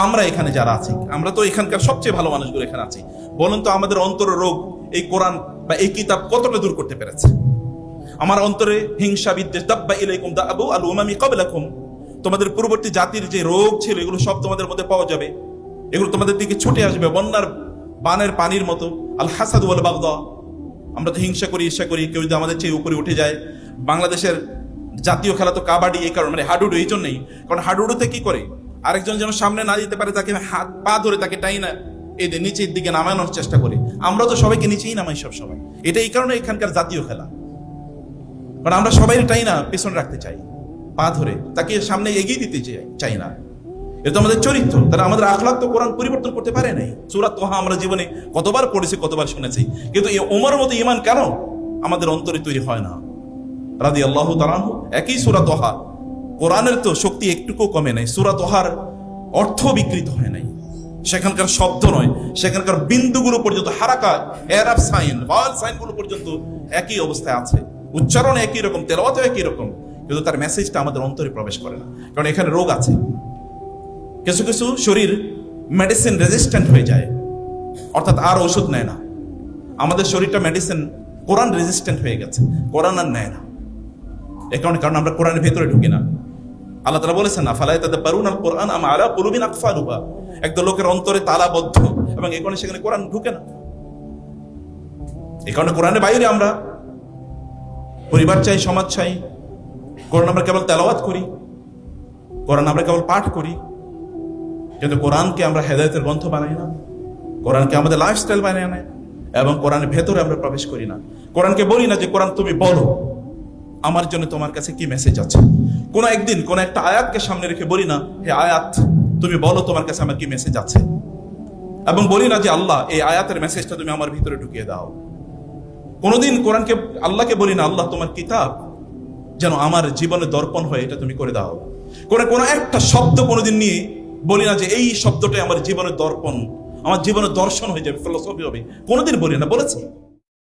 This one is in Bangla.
আমরা এখানে যারা আছি, আমরা তো এখানকার সবচেয়ে ভালো মানুষগুলো এখানে আছি, বলুন তো আমাদের অন্তরের রোগ এই কোরআন বা এই কিতাব কতটা দূর করতে পেরেছে? আমার অন্তরে হিংসা বিদ্বেষ, দাব্বা ইলাইকুম দাআবু আল উমামি ক্বাবলাকুম, তোমাদের পূর্ববর্তী জাতির যে রোগ ছিল এগুলো সব তোমাদের মধ্যে পাওয়া যাবে, এগুলো তোমাদের দিকে ছুটে আসবে বন্যার বানের পানির মতো। আল হাসাদ ওয়াল বাগদা, আমরা তো হিংসা করি, ঈর্ষা করি, কেউ যদি আমাদের চেয়ে উপরে উঠে যায়। বাংলাদেশের জাতীয় খেলা তো কাবাডি, এই কারণে মানে হাডুডু, এই জন্যই, কারণ হাডুডুতে কি করে আরেকজন যেন সামনে না যেতে পারে তাকে হাত পা ধরে তাকে টাই না এই নিচের দিকে নামানোর চেষ্টা করি। আমরা তো সবাইকে নিচেই নামাই সব সময়, এটা এই কারণে এখানকার জাতীয় খেলা, কারণ আমরা সবাই টাই না পেছনে রাখতে চাই, পা ধরে তাকে সামনে এগিয়ে দিতে চাই না। এটা তো আমাদের চরিত্র, তারা আমাদের আখলাক তো কোরআন পরিবর্তন করতে পারে নাই। সূরা তোহা আমরা জীবনে কতবার পড়েছি, কতবার শুনেছি, কিন্তু এই ওমর মতো ঈমান কেন আমাদের অন্তরে তৈরি হয় না? রাদিয়াল্লাহু তাআলা আনহু, একই সূরা তোহা, কোরআনের তো শক্তি একটুকু কমে নাই, সূরা তোহার অর্থ বিকৃত হয় নাই, সেখানকার শব্দ নয়, সেখানকার বিন্দুগুলো পর্যন্ত হারাকা, এরাব সাইন, ভাওয়াল সাইনগুলো পর্যন্ত একই অবস্থায় আছে, উচ্চারণ একই রকম, তেলাওয়াত একই রকম, কিন্তু তার মেসেজটা আমাদের অন্তরে প্রবেশ করে না, কারণ এখানে রোগ আছে। কিছু কিছু শরীর মেডিসিন রেজিস্ট্যান্ট হয়ে যায়, অর্থাৎ আর ওষুধ নেয় না। আমাদের শরীরটা মেডিসিন কোরআন রেজিস্ট্যান্ট হয়ে গেছে, কোরআন আর নেয় না। এ কারণে আমরা কোরআনের ভেতরে ঢুকি না। আল্লাহ তাআলা বলেছেন না, ফালা ইয়াতাদাব্বারুনাল কুরআন আম আলা কুলুবিন আকফালুহা, একদল লোকের অন্তরে তালাবদ্ধ এবং এই কারণে সেখানে কোরআন ঢুকে না। এই কারণে কোরআনের বাইরে আমরা পরিবার চাই, সমাজ চাই, কোরআন আমরা কেবল তেলাওয়াত করি, কোরআন আমরা কেবল পাঠ করি, কিন্তু কোরআনকে আমরা হেদায়েতের গ্রন্থ বানাই না, কোরআনকে আমাদের লাইফস্টাইল বানাই না, এবং কোরআনের ভেতরে আমরা প্রবেশ করি না। কোরআনকে বলি না যে কোরআন তুমি বলো আমার জন্য তোমার কাছে কি মেসেজ আছে। কোন একদিন কোন একটা আয়াতকে সামনে রেখে বলি না, হে আয়াত তুমি বলো তোমার কাছে আমার কি মেসেজ আছে, এবং বলি না যে আল্লাহ এই আয়াতের মেসেজটা তুমি আমার ভিতরে ঢুকিয়ে দাও। কোনোদিন কোরআনকে আল্লাহকে বলি না, আল্লাহ তোমার কিতাব যেন আমার জীবনে দর্পণ হয়, এটা তুমি করে দাও। কোন একটা শব্দ কোনোদিন নিয়ে বলি না যে এই শব্দটাই আমার জীবনের দর্পণ, আমার জীবনের দর্শন হয়ে যাবে, ফিলোসফি হবে, কোনোদিন বলি না। বলেছি